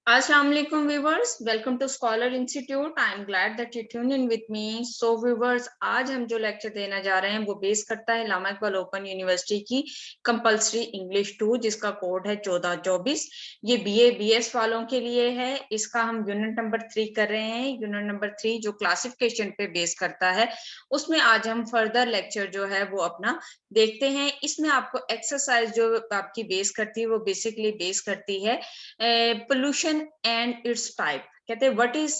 Assalamu alaikum viewers, welcome to Scholar Institute. I am glad that you tune in with me. So viewers, आज हम जो lecture देना जा रहे हैं वो बेस करता है इलामा इकबाल ओपन यूनिवर्सिटी की कंपलसरी इंग्लिश 2 जिसका कोड है 1424। ये बीए बीएस वालों के लिए है। इसका हम यूनिट नंबर 3 कर रहे हैं। यूनिट नंबर 3 जो क्लासिफिकेशन पे बेस करता है उसमें आज हम फर्दर लेक्चर जो है वो अपना देखते हैं। इसमें आपको एक्सरसाइज जो आपकी बेस करती है वो बेसिकली बेस करती है पोल्यूशन एंड इट्स टाइप। कहते हैं what is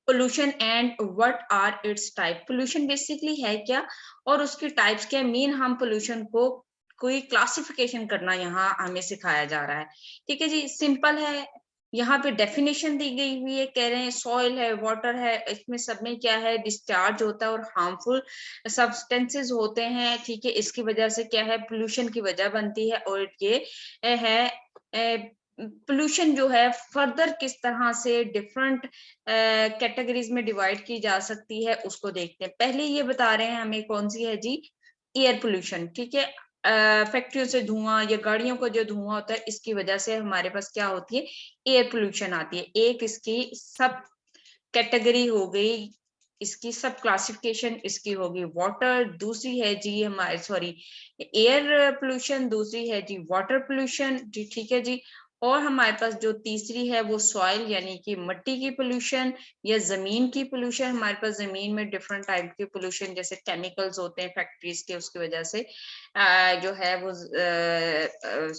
pollution and what are its type. Pollution basically है क्या और उसकी टाइप्स क्या। मीन हम पोल्यूशन को कोई क्लासिफिकेशन करना यहाँ हमें सिखाया जा रहा है। ठीक है जी, सिंपल है। यहाँ पे डेफिनेशन दी गई हुई है, कह रहे हैं सॉइल है, वाटर है, इसमें सब में क्या है डिस्चार्ज होता है और हार्मफुल सब्सटेंसेस होते हैं। ठीक है, इसकी वजह से क्या है पोल्यूशन की वजह बनती है। और ये है पोल्यूशन जो है फर्दर किस तरह से डिफरेंट कैटेगरीज में डिवाइड की जा सकती है उसको देखते हैं। पहले ये बता रहे हैं हमें कौन सी है जी, एयर पोल्यूशन। ठीक है, फैक्ट्रियों से धुआं या गाड़ियों का जो धुआं होता है इसकी वजह से हमारे पास क्या होती है, एयर पोल्यूशन आती है। एक इसकी सब कैटेगरी हो गई, इसकी सब क्लासिफिकेशन इसकी होगी वाटर। दूसरी है जी हमारे सॉरी एयर पोल्यूशन, दूसरी है जी वाटर पोल्यूशन जी। ठीक है जी, और हमारे पास जो तीसरी है वो सॉइल यानी कि मिट्टी की पोल्यूशन या जमीन की पोल्यूशन। हमारे पास जमीन में डिफरेंट टाइप के पोल्यूशन जैसे केमिकल्स होते हैं फैक्ट्रीज के, उसकी वजह से जो है वो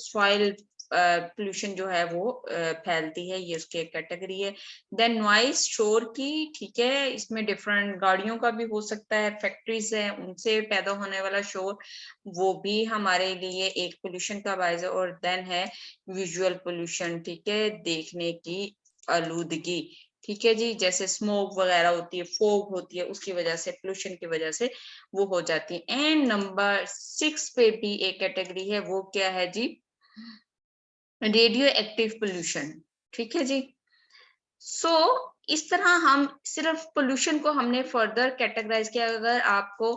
सॉइल पोल्यूशन जो है वो फैलती है। ये उसकी एक कैटेगरी है। देन नॉइस शोर की, ठीक है, इसमें डिफरेंट गाड़ियों का भी हो सकता है, फैक्ट्रीज है उनसे पैदा होने वाला शोर, वो भी हमारे लिए एक पोल्यूशन का बायस है। और देन है विजुअल पोल्यूशन, ठीक है, देखने की आलूदगी। ठीक है जी, जैसे स्मोक वगैरह होती है, फोग होती है, उसकी वजह से पोल्यूशन की वजह से वो हो जाती है। एंड नंबर 6 पे भी एक कैटेगरी है, वो क्या है जी, रेडियो एक्टिव पोल्यूशन। ठीक है जी, इस तरह हम सिर्फ पोल्यूशन को हमने फर्दर कैटेगराइज किया। अगर आपको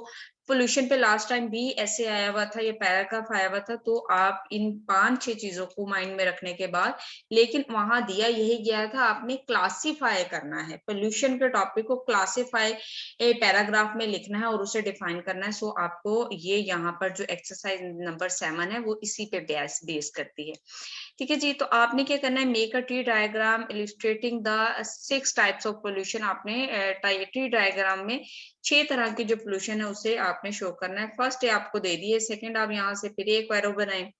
पोल्यूशन पे लास्ट टाइम भी ऐसे आया हुआ था, ये पैराग्राफ आया हुआ था, तो आप इन 5-6 चीजों को माइंड में रखने के बाद, लेकिन वहां दिया यही गया था आपने क्लासिफाई करना है पोल्यूशन के टॉपिक को, क्लासिफाई पैराग्राफ में लिखना है और उसे डिफाइन करना है। सो आपको ये यहाँ पर जो एक्सरसाइज नंबर 7 है वो इसी पे बेस करती है। ठीक है जी, तो आपने क्या करना है, make a tree diagram illustrating the 6 types of pollution. आपने ट्री डायग्राम में 6 तरह की जो पोल्यूशन है उसे आपने शो करना है। फर्स्ट ये आपको दे दी है, सेकंड आप यहाँ से फिर एक एरो बनाएं,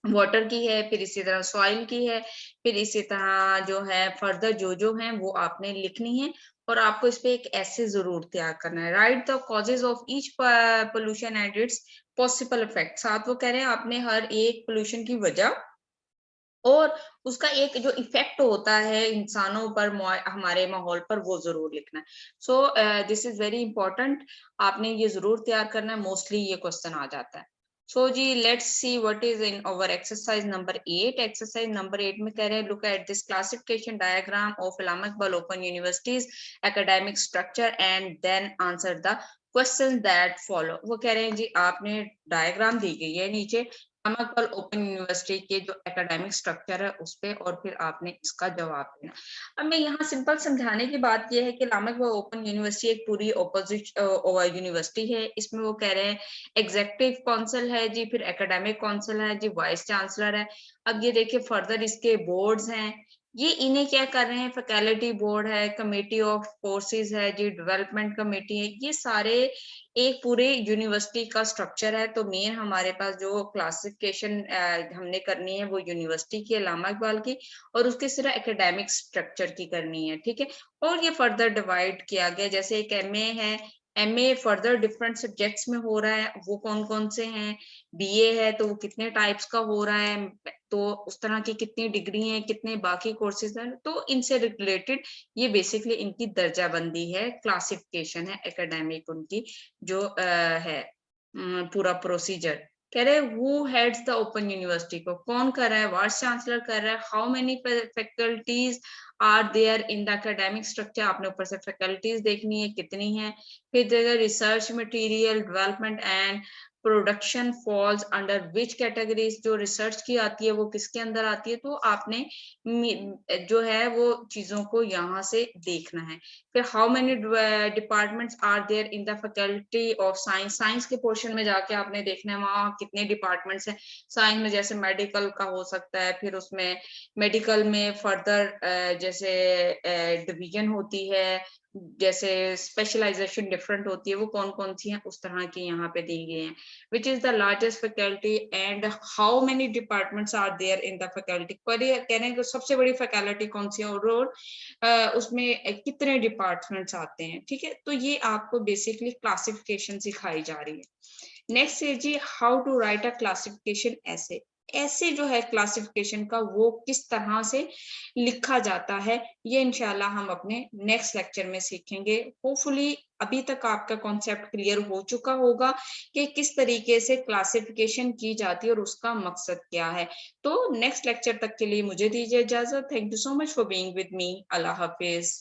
वाटर की है, फिर इसी तरह सॉइल की है, फिर इसी तरह जो है फर्दर जो है वो आपने लिखनी है। और आपको इस पे एक ऐसे जरूर तैयार करना है, right the causes of each pollution and it's possible effect. साथ वो कह रहे हैं आपने हर एक पोल्यूशन की वजह और उसका एक जो इफेक्ट होता है इंसानों पर, हमारे माहौल पर, वो जरूर लिखना है। So this is very important, आपने ये जरूर तैयार करना है, मोस्टली ये क्वेश्चन आ जाता है। सो जी let's see what is in our exercise number 8। Exercise number 8 में कह रहे हैं look at this classification diagram of Allama Iqbal open universities academic structure and then answer the question that follow. वो कह रहे हैं जी आपने डायग्राम दी गई है नीचे इलामा ओपन यूनिवर्सिटी के जो एकेडमिक स्ट्रक्चर है उस पे, और फिर आपने इसका जवाब देना। अब मैं यहाँ सिंपल समझाने की बात यह है कि इलामा ओपन यूनिवर्सिटी एक पूरी ऑपोजिट यूनिवर्सिटी है। इसमें वो कह रहे हैं एग्जेक्टिव काउंसिल है जी, फिर एकेडमिक काउंसिल है जी, वाइस चांसलर है। अब ये देखिए फर्दर इसके बोर्ड्स हैं, ये इन्हें क्या कर रहे हैं, फैकल्टी बोर्ड है, कमेटी ऑफ कोर्सेज है जी, डेवलपमेंट कमेटी है, ये सारे एक पूरे यूनिवर्सिटी का स्ट्रक्चर है। तो मेन हमारे पास जो क्लासिफिकेशन हमने करनी है वो यूनिवर्सिटी की, इलामा इकबाल की, और उसके सिर्फ एकेडमिक स्ट्रक्चर की करनी है। ठीक है, और ये फर्दर डिवाइड किया गया, जैसे एक एमए है, एमए फर्दर डिफरेंट सब्जेक्ट्स में हो रहा है, वो कौन कौन से हैं, बीए है तो वो कितने टाइप्स का हो रहा है, तो उस तरह की कितनी डिग्री है, कितने बाकी कोर्सेज हैं, तो इनसे रिलेटेड ये बेसिकली इनकी दर्जाबंदी है, क्लासिफिकेशन है एकेडमिक उनकी जो है पूरा प्रोसीजर। कह रहे who heads the open university को कौन कर रहा है, वाइस चांसलर कर रहा है। How many faculties are there in the academic structure, आपने ऊपर से फैकल्टीज देखनी है कितनी है। फिर research material development and production falls under which categories, जो रिसर्च की आती है वो किसके अंदर आती है, तो आपने जो है वो चीजों को यहाँ से देखना है। फिर how many departments are there in the faculty of science, science के पोर्शन में जाके आपने देखना है वहाँ कितने डिपार्टमेंट्स हैं। साइंस में जैसे मेडिकल का हो सकता है, फिर उसमें मेडिकल में फर्दर जैसे डिवीजन होती है, जैसे स्पेशलाइजेशन डिफरेंट होती है, वो कौन कौन सी हैं उस तरह की यहाँ पे दी गई हैं। Which is the largest faculty and how many departments are there in the faculty, पर ये कहने को सबसे बड़ी फैकल्टी कौन सी है और उसमें कितने डिपार्टमेंट्स आते हैं। ठीक है, तो ये आपको बेसिकली क्लासिफिकेशन सिखाई जा रही है। नेक्स्ट है जी how to write a classification ऐसे, ऐसे जो है क्लासिफिकेशन का वो किस तरह से लिखा जाता है, ये इंशाल्लाह हम अपने नेक्स्ट लेक्चर में सीखेंगे। होपफुली अभी तक आपका कॉन्सेप्ट क्लियर हो चुका होगा कि किस तरीके से क्लासिफिकेशन की जाती है और उसका मकसद क्या है। तो नेक्स्ट लेक्चर तक के लिए मुझे दीजिए इजाजत। Thank you so much for being with me. Allah Hafiz.